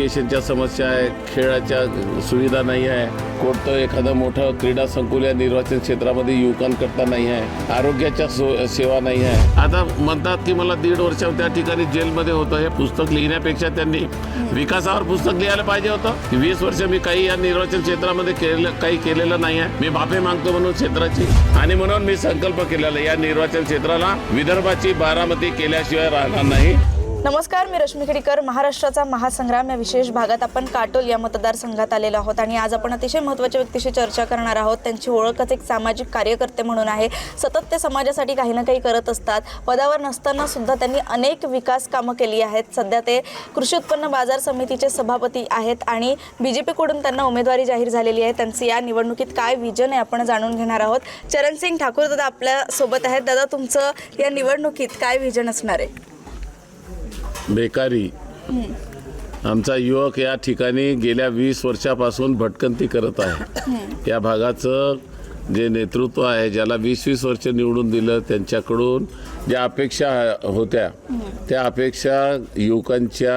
इरिगेशनच्या समस्या आहे, खेळाच्या सुविधा नाही आहे, कोणतं एखादं मोठं क्रीडा संकुल या निर्वाचन क्षेत्रामध्ये युवकांकरता नाही आहे, आरोग्याच्या सेवा नाही आहे. आता म्हणतात की मला 1.5 वर्ष त्या ठिकाणी जेलमध्ये होतं. हे पुस्तक लिहिण्यापेक्षा त्यांनी विकासावर पुस्तक लिहायला पाहिजे होतं. 20 वर्ष मी काही या निर्वाचन क्षेत्रामध्ये काही केलेलं नाही आहे. मी माफी मागतो म्हणून क्षेत्राची, आणि म्हणून मी संकल्प केलेला या निर्वाचन क्षेत्राला विदर्भाची बारामती केल्याशिवाय राहणार नाही. नमस्कार, मी रश्मी खेडीकर. महाराष्ट्राचा महासंग्राम या विशेष भागात आपण काटोल या मतदारसंघात आलेलो आहोत आणि आज आपण अतिशय महत्त्वाच्या व्यक्तीशी चर्चा करणार आहोत. त्यांची ओळखच एक सामाजिक कार्यकर्ते म्हणून आहे. सतत ते समाजासाठी काही ना काही करत असतात. पदावर नसताना सुद्धा त्यांनी अनेक विकास कामं केली आहेत. सध्या ते कृषी उत्पन्न बाजार समितीचे सभापती आहेत आणि बीजेपीकडून त्यांना उमेदवारी जाहीर झालेली आहे. त्यांचं या निवडणुकीत काय विजन आहे आपण जाणून घेणार आहोत. चरणसिंग ठाकूर दादा आपल्या सोबत आहेत. दादा, तुमचं या निवडणुकीत काय विजन असणार आहे? बेकारी. आमचा युवक या ठिकाणी गेल्या 20 वर्षापासून भटकंती करत आहे. या भागाचं जे नेतृत्व आहे, ज्याला 20-20 वर्ष निवडून दिलं, त्यांच्याकडून ज्या अपेक्षा होत्या त्या अपेक्षा युवकांच्या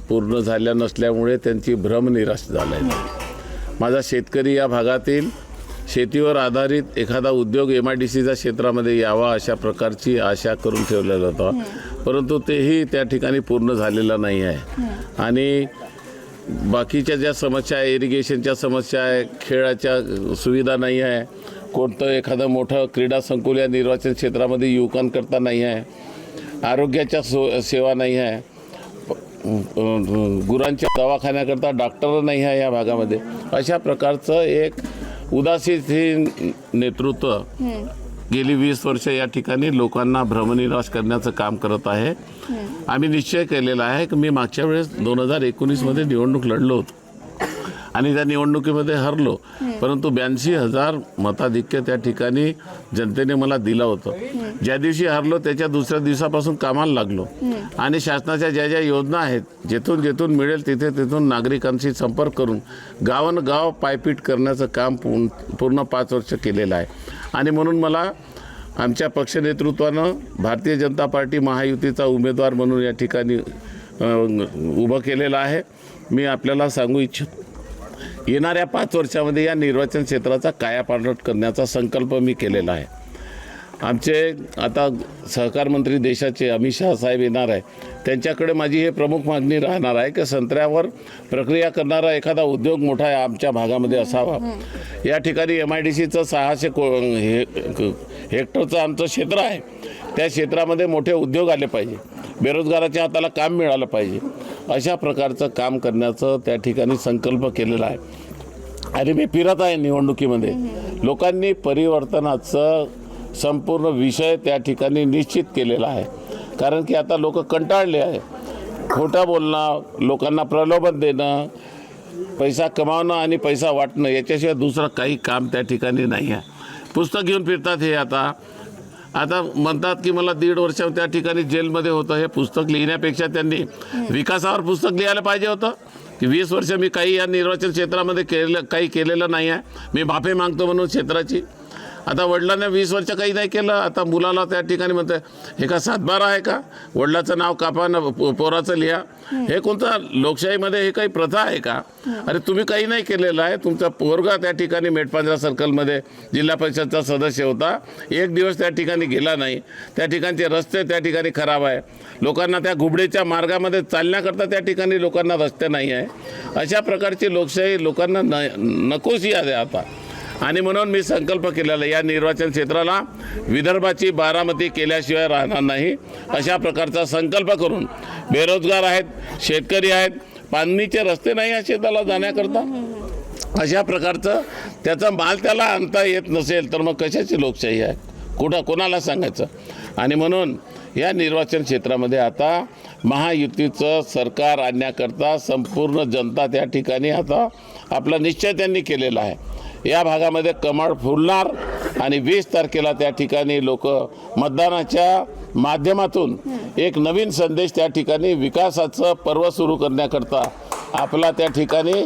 पूर्ण झाल्या नसल्यामुळे त्यांची भ्रमनिराश झाला आहे. माझा शेतकरी या भागातील शेतीवर आधारित एखादा उद्योग MIDCच्या क्षेत्रामध्ये यावा अशा प्रकारची आशा करून ठेवलेला होता, परंतु तेही त्या ठिकाणी पूर्ण झालेलं नाही आहे. आणि बाकीच्या ज्या समस्या आहे, इरिगेशनच्या समस्या आहे, खेळाच्या सुविधा नाही आहे, कोणतं एखादं मोठं क्रीडा संकुल या निर्वाचन क्षेत्रामध्ये युवकांकरता नाही आहे, आरोग्याच्या सेवा नाही आहे, गुरांच्या दवाखान्याकरता डॉक्टर नाही आहे या भागामध्ये. अशा प्रकारचं एक उदासीन नेतृत्व गेली 20 वर्ष या ठिकाणी लोकांना भ्रमनिराश करण्याचं काम करत आहे. आम्ही निश्चय केलेला आहे की मी मागच्या वेळेस 2019मध्ये निवडणूक लढलो होतो आणि त्या निवडणुकीमध्ये हरलो, परंतु 82,000 मताधिक्य त्या ठिकाणी जनतेने मला दिलं होतं. ज्या दिवशी हरलो त्याच्या दुसऱ्या दिवसापासून कामाला लागलो आणि शासनाच्या ज्या ज्या योजना आहेत, जेथून मिळेल तिथून नागरिकांशी संपर्क करून गावोगाव पायपीट करण्याचं काम पूर्ण 5 वर्ष केलेलं आहे. आणि म्हणून मला आमच्या पक्ष नेतृत्वानं भारतीय जनता पार्टी महायुतीचा उमेदवार म्हणून या ठिकाणी उभं केलेलं आहे. मी आपल्याला सांगू इच्छितो, येणाऱ्या 5 वर्षामध्ये या निर्वाचन क्षेत्राचा कायापालट करण्याचा संकल्प मी केलेला आहे. आमचे आता सहकार मंत्री देशाचे अमित शाह साहेब येणार आहे. त्यांच्याकडे माझी हे प्रमुख मागणी राहणार आहे की संत्र्यावर प्रक्रिया करणारा एखादा उद्योग मोठा आमच्या भागामध्ये असावा. या ठिकाणी MIDCचं 600 हेक्टरचं आमचं क्षेत्र आहे. त्या क्षेत्रामध्ये मोठे उद्योग आले पाहिजे, बेरोजगाराच्या हाताला काम मिळालं पाहिजे. अशा प्रकारचं काम करण्याचं त्या ठिकाणी संकल्प केलेला आहे. आणि मी फिरत आहे निवडणुकीमध्ये. लोकांनी परिवर्तनाचं संपूर्ण विषय त्या ठिकाणी निश्चित केलेला आहे, कारण की आता लोक कंटाळले आहे. खोटं बोलणं, लोकांना प्रलोभन देणं, पैसा कमावणं आणि पैसा वाटणं याच्याशिवाय दुसरं काही काम त्या ठिकाणी नाही आहे. पुस्तक घेऊन फिरतात हे. आता म्हणतात की मला 1.5 वर्ष त्या ठिकाणी जेलमध्ये होतं. हे पुस्तक लिहिण्यापेक्षा त्यांनी विकासावर पुस्तक लिहायला पाहिजे होतं. की 20 वर्ष मी काही या निर्वाचन क्षेत्रामध्ये काही केलेलं नाही आहे. मी माफी मागतो म्हणून क्षेत्राची. आता वडिलांना 20 वर्ष काही नाही केलं, आता मुलाला त्या ठिकाणी म्हणतं हे का 7/12 आहे का? वडिलाचं नाव कापा ना पोराचं लिहा. हे कोणतं लोकशाहीमध्ये हे काही प्रथा आहे का? अरे तुम्ही काही नाही केलेलं आहे. तुमचा पोरगा त्या ठिकाणी मेटपांजरा सर्कलमध्ये जिल्हा परिषदचा सदस्य होता, 1 दिवस त्या ठिकाणी गेला नाही. त्या ठिकाणचे रस्ते त्या ठिकाणी खराब आहे. लोकांना त्या घुबडेच्या मार्गामध्ये चालण्याकरता त्या ठिकाणी लोकांना रस्ते नाही आहे. अशा प्रकारची लोकशाही लोकांना नकोशी आहे आता. आणि म्हणून मी संकल्प केलेला या निर्वाचन क्षेत्राला विदर्भाची बारामती केल्याशिवाय राहणार नाही. अशा प्रकारचा संकल्प करून बेरोजगार आहेत, शेतकरी आहेत, पाणीचे रस्ते नाही या शेताला जाण्याकरता, अशा प्रकारचं त्याचा माल त्याला आणता येत नसेल तर मग कशाची लोकशाही आहे? कोणाला सांगायचं? आणि म्हणून या निर्वाचन क्षेत्रामध्ये आता महायुतीचं सरकार आणण्याकरता संपूर्ण जनता त्या ठिकाणी आता आपला निश्चय त्यांनी केलेला आहे. या भागामध्ये कमळ फुलणार आणि 20 तारखेला त्या ठिकाणी लोक मतदानाच्या माध्यमातून एक नवीन संदेश त्या ठिकाणी विकासाचं पर्व सुरू करण्याकरता आपला त्या ठिकाणी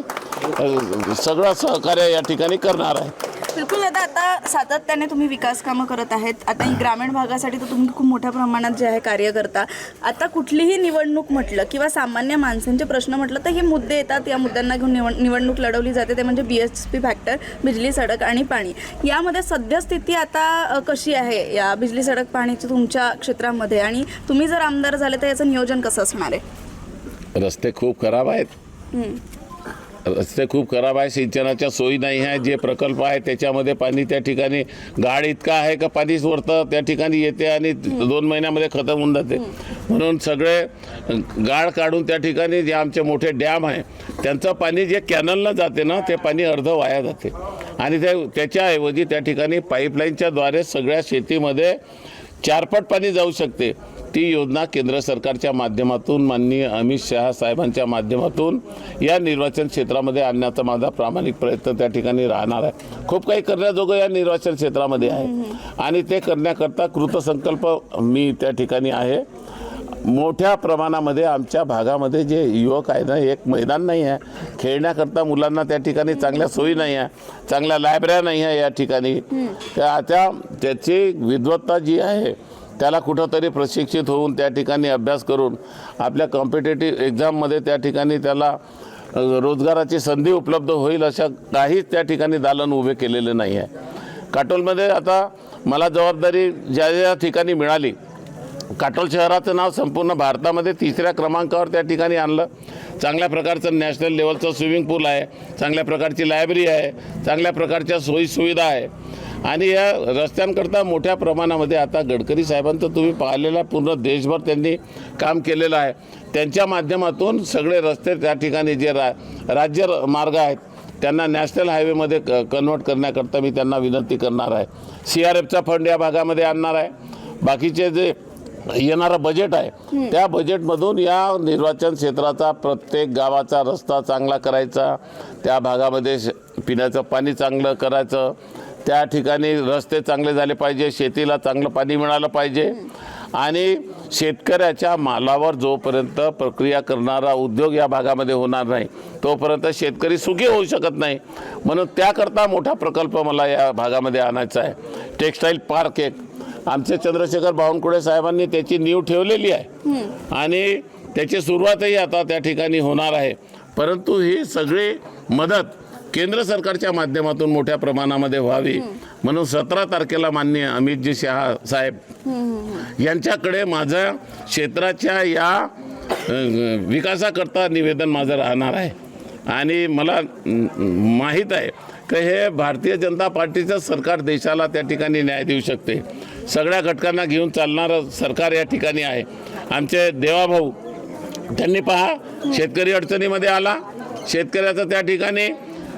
सगळं सहकार्य या ठिकाणी करणार आहे. बिलकुल दादा, आता सातत्याने तुम्ही विकास कामं करत आहेत. आता ही ग्रामीण भागासाठी तर तुम्ही खूप मोठ्या प्रमाणात जे आहे कार्य करता. आता कुठलीही निवडणूक म्हटलं किंवा सामान्य माणसांचे प्रश्न म्हटलं तर हे मुद्दे येतात. या मुद्द्यांना घेऊन निवडणूक लढवली जाते. ते म्हणजे BSP फॅक्टर, बिजली, सडक आणि पाणी. यामध्ये सद्यस्थिती आता कशी आहे या बिजली, सडक, पाणीची तुमच्या क्षेत्रामध्ये, आणि तुम्ही जर आमदार झाले तर याचं नियोजन कसं असणार आहे? रस्ते खूप खराब आहेत. रस्ते खूप खराब आहे. सिंचनाच्या सोयी नाही आहे. जे प्रकल्प आहे त्याच्यामध्ये पाणी त्या ठिकाणी गाळ इतका आहे का पाणी वरतं त्या ठिकाणी येते आणि 2 महिन्यामध्ये खतम होऊन जाते. म्हणून सगळे गाळ काढून त्या ठिकाणी जे आमचे मोठे डॅम आहे त्यांचं पाणी जे कॅनलला जाते ना ते पाणी अर्ध वाया जाते आणि त्याच्याऐवजी त्या ठिकाणी पाईपलाईनच्या द्वारे सगळ्या शेतीमध्ये 4 पट पाणी जाऊ शकते. ती योजना केंद्र सरकारच्या माध्यमातून माननीय अमित शहा साहेबांच्या माध्यमातून या निर्वाचन क्षेत्रामध्ये आणण्याचा माझा प्रामाणिक प्रयत्न त्या ठिकाणी राहणार आहे. खूप काही करण्याजोगं या निर्वाचन क्षेत्रामध्ये आहे आणि ते करण्याकरता कृतसंकल्प मी त्या ठिकाणी आहे. मोठ्या प्रमाणामध्ये आमच्या भागामध्ये जे युवक आहे ना, एक मैदान नाही आहे खेळण्याकरता, मुलांना त्या ठिकाणी चांगल्या सोयी नाही आहे, चांगल्या लायब्रऱ्या नाही आहे या ठिकाणी. त्याची विद्वत्ता जी आहे त्याला कुठंतरी प्रशिक्षित होऊन त्या ठिकाणी अभ्यास करून आपल्या कॉम्पिटेटिव्ह एक्झाममध्ये त्या ठिकाणी त्याला रोजगाराची संधी उपलब्ध होईल अशा काहीच त्या ठिकाणी दालन उभे केलेले नाही आहे. काटोलमध्ये आता मला जबाबदारी ज्या ठिकाणी मिळाली, काटोल शहराचं नाव संपूर्ण भारतामध्ये 3ऱ्या क्रमांकावर त्या ठिकाणी आणलं. चांगल्या प्रकारचं नॅशनल लेवलचं स्विमिंग पूल आहे, चांगल्या प्रकारची लायब्ररी आहे, चांगल्या प्रकारच्या सोयीसुविधा आहे आणि या रस्त्यांकरता मोठ्या प्रमाणामध्ये आता गडकरी साहेबांचं तुम्ही पाहिलेलं आहे, पूर्ण देशभर त्यांनी काम केलेलं आहे. त्यांच्या माध्यमातून सगळे रस्ते त्या ठिकाणी जे राज्य मार्ग आहेत त्यांना नॅशनल हायवेमध्ये कन्वर्ट करण्याकरता मी त्यांना विनंती करणार आहे. CRFचा फंड या भागामध्ये आणणार आहे. बाकीचे जे येणारं बजेट आहे त्या बजेटमधून या निर्वाचन क्षेत्राचा प्रत्येक गावाचा रस्ता चांगला करायचा, त्या भागामध्ये पिण्याचं पाणी चांगलं करायचं, त्या ठिकाणी रस्ते चांगले झाले पाहिजे, शेतीला चांगलं पाणी मिळालं पाहिजे आणि शेतकऱ्याच्या मालावर जोपर्यंत प्रक्रिया करणारा उद्योग या भागामध्ये होणार नाही तोपर्यंत शेतकरी सुखी होऊ शकत नाही. म्हणून त्याकरता मोठा प्रकल्प मला या भागामध्ये आणायचा आहे. टेक्स्टाईल पार्क एक आमचे चंद्रशेखर बावनकुळे साहेबांनी त्याची नीव ठेवलेली आहे आणि त्याची सुरुवातही आता त्या ठिकाणी होणार आहे. परंतु ही सगळी मदत केंद्र सरकारच्या माध्यमातून मोठ्या प्रमाणामध्ये व्हावी म्हणून 17 तारखेला माननीय अमितजी शहा साहेब यांच्याकडे माझ्या क्षेत्राच्या या विकासाकरता निवेदन माझं राहणार आहे. आणि मला माहीत आहे की हे भारतीय जनता पार्टीचं सरकार देशाला त्या ठिकाणी न्याय देऊ शकते. सगळ्या घटकांना घेऊन चालणारं सरकार या ठिकाणी आहे. आमचे देवाभाऊ त्यांनी पहा, शेतकरी अडचणीमध्ये आला, शेतकऱ्याचं त्या ठिकाणी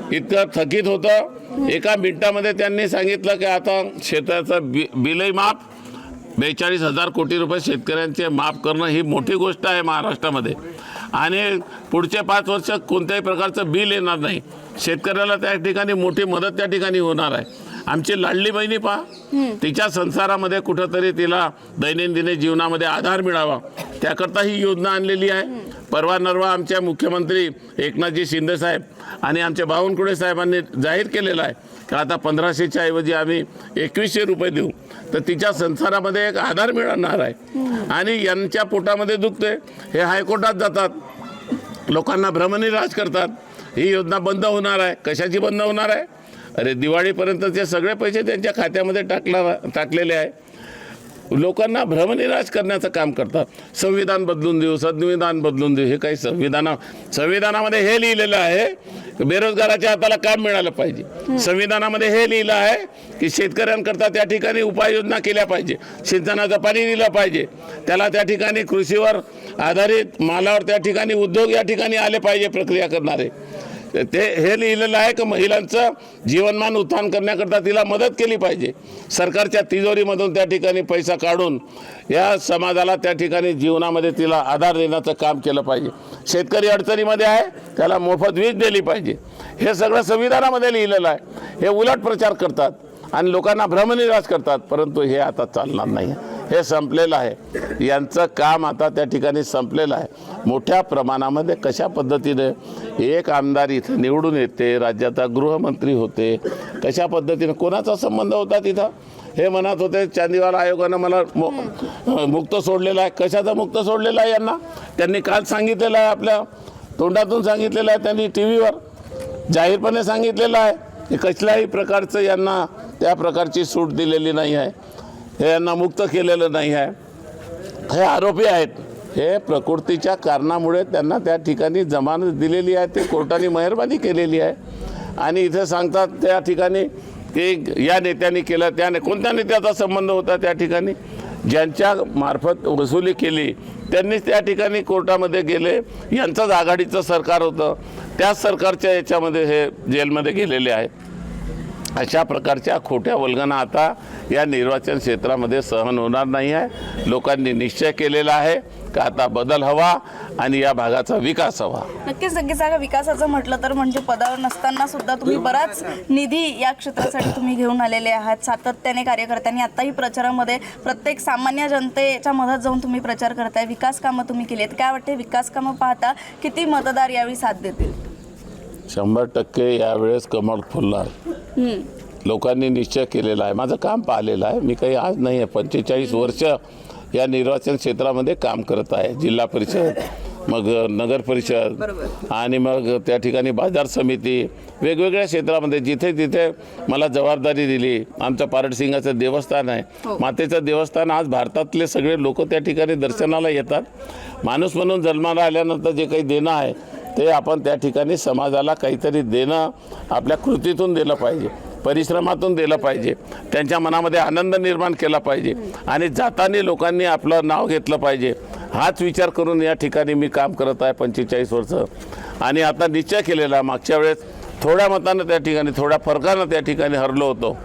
इतकं थकीत होतं, 1 मिनिटामध्ये त्यांनी सांगितलं की आता शेताचं बिलही माफ, 42,000 कोटी रुपये शेतकऱ्यांचे माफ करणं ही मोठी गोष्ट आहे महाराष्ट्रामध्ये आणि पुढचे 5 वर्ष कोणत्याही प्रकारचं बिल येणार नाही. शेतकऱ्याला त्या ठिकाणी मोठी मदत त्या ठिकाणी होणार आहे. आमची लाडली बहिणी पहा, तिच्या संसारामध्ये कुठंतरी तिला दैनंदिन जीवनामध्ये आधार मिळावा त्याकरता ही योजना आणलेली आहे. परवा नरवा आमच्या मुख्यमंत्री एकनाथजी शिंदे साहेब आणि आमचे बावनकुळे साहेबांनी जाहीर केलेलं आहे की आता 1500च्या ऐवजी आम्ही 2100 रुपये देऊ, तर तिच्या संसारामध्ये एक आधार मिळणार आहे. आणि यांच्या पोटामध्ये दुखते, हे हायकोर्टात जातात, लोकांना भ्रमनिराश करतात. ही योजना बंद होणार आहे. कशाची बंद होणार आहे? अरे दिवाळीपर्यंतचे सगळे पैसे त्यांच्या खात्यामध्ये टाकलेले आहे. लोकांना भ्रमनिराश करण्याचं काम करतात. संविधान बदलून देऊ, संविधान बदलून देऊ, हे काही संविधानामध्ये हे लिहिलेलं आहे बेरोजगाराच्या हाताला काम मिळालं पाहिजे. संविधानामध्ये हे लिहिलं आहे की शेतकऱ्यांकरता त्या ठिकाणी उपाययोजना केल्या पाहिजे, सिंचनाचं पाणी दिलं पाहिजे, त्याला त्या ठिकाणी कृषीवर आधारित मालावर त्या ठिकाणी उद्योग या ठिकाणी आले पाहिजे प्रक्रिया करणारे. ते हे लिहिलेलं आहे की महिलांचं जीवनमान उत्थान करण्याकरता तिला मदत केली पाहिजे. सरकारच्या तिजोरीमधून त्या ठिकाणी पैसा काढून या समाजाला त्या ठिकाणी जीवनामध्ये तिला आधार देण्याचं काम केलं पाहिजे. शेतकरी अडचणीमध्ये आहे त्याला मोफत वीज दिली पाहिजे. हे सगळं संविधानामध्ये लिहिलेलं आहे. हे उलट प्रचार करतात आणि लोकांना भ्रमनिराश करतात, परंतु हे आता चालणार नाही. हे संपलेलं आहे. यांचं काम आता त्या ठिकाणी संपलेलं आहे. मोठ्या प्रमाणामध्ये कशा पद्धतीने एक आमदार इथं निवडून येते, राज्याचा गृहमंत्री होते, कशा पद्धतीने कोणाचा संबंध होता तिथं हे म्हणत होते. चांदीवाला आयोगानं मला मुक्त सोडलेलं आहे. कशाचा मुक्त सोडलेला आहे यांना? त्यांनी काल सांगितलेलं आहे, आपल्या तोंडातून सांगितलेलं आहे, त्यांनी टी व्हीवर जाहीरपणे सांगितलेलं आहे की कसल्याही प्रकारचं यांना त्या प्रकारची सूट दिलेली नाही आहे, हे यांना मुक्त केलेलं नाही आहे. हे आरोपी आहेत. हे प्रकृतीच्या कारणामुळे त्यांना त्या ठिकाणी जमानत दिलेली आहे, ते कोर्टाने मेहरबानी केलेली आहे. आणि इथे सांगतात त्या ठिकाणी की या नेत्यांनी केलं, त्याने कोणत्या नेत्याचा संबंध होता त्या ठिकाणी? ज्यांच्या मार्फत वसुली केली त्यांनीच त्या ठिकाणी कोर्टामध्ये गेले. यांचंच आघाडीचं सरकार होतं, त्याच सरकारच्या याच्यामध्ये हे जेलमध्ये गेलेले आहेत. अशा प्रकारच्या खोट्या वल्गना आता या निर्वाचन क्षेत्रामध्ये सहन होणार नाही आहे. लोकांनी निश्चय केलेला आहे की आता बदल हवा आणि या भागाचा विकास हवा. नक्कीच आता विकासाचं म्हटलं तर म्हणजे पदावर नसताना सुद्धा तुम्ही बराच निधी या क्षेत्रासाठी तुम्ही घेऊन आलेले आहात. सातत्याने कार्यकर्त्यांनी आताही प्रचारामध्ये प्रत्येक सामान्य जनतेच्या मधात जाऊन तुम्ही प्रचार करताय, विकास कामं तुम्ही केली आहेत. काय वाटते विकास कामं पाहता किती मतदार यावेळी साथ देतील? 100% यावेळेस कमळ फुलणार. लोकांनी निश्चय केलेला आहे. माझं काम पाहिलेलं आहे. मी काही आज नाही आहे, 45 वर्ष या निर्वाचन क्षेत्रामध्ये काम करत आहे. जिल्हा परिषद, मग नगर परिषद आणि मग त्या ठिकाणी बाजार समिती, वेगवेगळ्या क्षेत्रामध्ये जिथे जिथे मला जबाबदारी दिली. आमचं पारडसिंगाचं देवस्थान आहे, मातेचं देवस्थान. आज भारतातले सगळे लोक त्या ठिकाणी दर्शनाला येतात. माणूस म्हणून जन्माला आल्यानंतर जे काही देणं आहे ते आपण त्या ठिकाणी समाजाला काहीतरी देणं आपल्या कृतीतून दिलं पाहिजे, परिश्रमातून दिलं पाहिजे, त्यांच्या मनामध्ये आनंद निर्माण केला पाहिजे आणि जाताना लोकांनी आपलं नाव घेतलं पाहिजे. हाच विचार करून या ठिकाणी मी काम करत आहे 45 वर्ष. आणि आता निश्चय केलेला, मागच्या वेळेस थोड्या मतानं त्या ठिकाणी, थोड्या फरकानं त्या ठिकाणी हरलो होतो.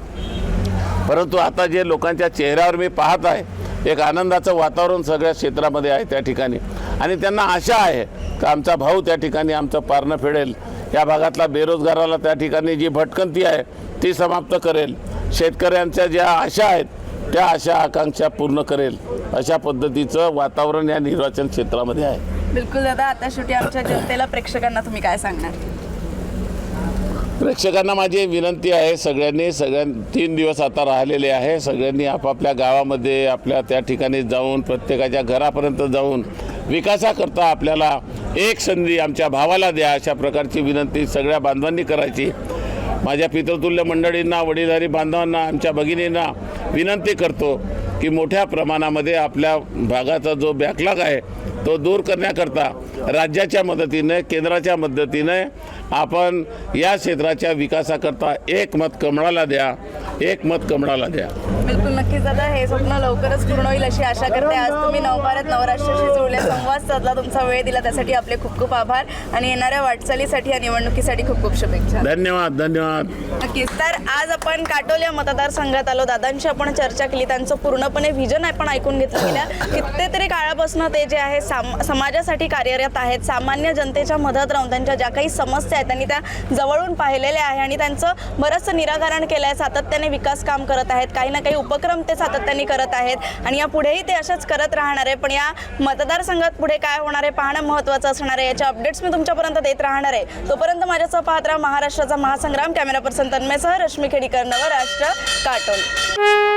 परंतु आता जे लोकांच्या चेहऱ्यावर मी पाहत आहे, एक आनंदाचं वातावरण सगळ्या क्षेत्रामध्ये आहे त्या ठिकाणी. आणि त्यांना आशा आहे की आमचा भाऊ त्या ठिकाणी आमचं पारणं फेडेल, या भागातला बेरोजगाराला त्या ठिकाणी जी भटकंती आहे ती समाप्त करेल, शेतकऱ्यांच्या ज्या आशा आहेत त्या आशा आकांक्षा पूर्ण करेल. अशा पद्धतीचं वातावरण या निर्वाचन क्षेत्रामध्ये आहे. बिलकुल दादा, आता शेवटी आमच्या जनतेला, प्रेक्षकांना तुम्ही काय सांगणार? प्रेक्षकांना माझी विनंती आहे, सगळ्यांनी 3 दिवस आता राहिलेले आहे, सगळ्यांनी आपापल्या गावामध्ये आपल्या त्या ठिकाणी जाऊन, प्रत्येकाच्या घरापर्यंत जाऊन विकासाकरता आपल्याला एक संधी आमच्या भावाला द्या, अशा प्रकारची विनंती सगळ्या बांधवांनी करायची. माझ्या पितृतुल्य मंडळींना, वडीलधारी बांधवांना, आमच्या भगिनींना विनंती करतो की मोठ्या प्रमाणामध्ये आपल्या भागाचा जो बॅकलॉग आहे तो दूर करण्याकरता राज्याच्या मदतीने, केंद्राच्या मदतीने आपण या क्षेत्राच्या विकासाकरता एक मत कमळाला द्या, एक मत कमळाला द्या. बिलकुल, नक्कीच दादा, हे स्वप्न लवकरच पूर्ण होईल अशी आशा करते. आज तुम्ही नवभारत नवराष्ट्राशी जोडले, संवाद साधला, तुमचा वेळ दिला त्यासाठी आपले खूप खूप आभार आणि येणाऱ्या वाटचालीसाठी या निवडणुकीसाठी खूप खूप शुभेच्छा. धन्यवाद. धन्यवाद. नक्कीच. तर आज आपण काटोल या मतदारसंघात आलो. दादांशी आपण चर्चा केली, त्यांचं पूर्णपणे व्हिजन आपण ऐकून घेतलं. गेल्या कितीतरी काळापासून ते जे आहे समाजासाठी कार्यरत आहेत. सामान्य जनतेच्या मदत राहून त्यांच्या ज्या काही समस्या आहेत त्यांनी त्या जवळून पाहिलेल्या आहे आणि त्यांचं बरंचसं निराकरण केलं आहे. सातत्याने विकास काम करत आहेत, काही ना काही उपक्रम ते सातत्याने करत आहेत आणि यापुढेही ते अशाच करत राहणार आहे. पण या मतदारसंघात पुढे काय होणार आहे पाहणं महत्त्वाचं असणार आहे. याच्या अपडेट्स मी तुमच्यापर्यंत देत राहणार आहे. तोपर्यंत माझ्यासह पाहत राहा महाराष्ट्राचा महासंग्राम. कॅमेरा पर्सन तन्मयसह रश्मी खेडीकर, नवराष्ट्र, काटोल.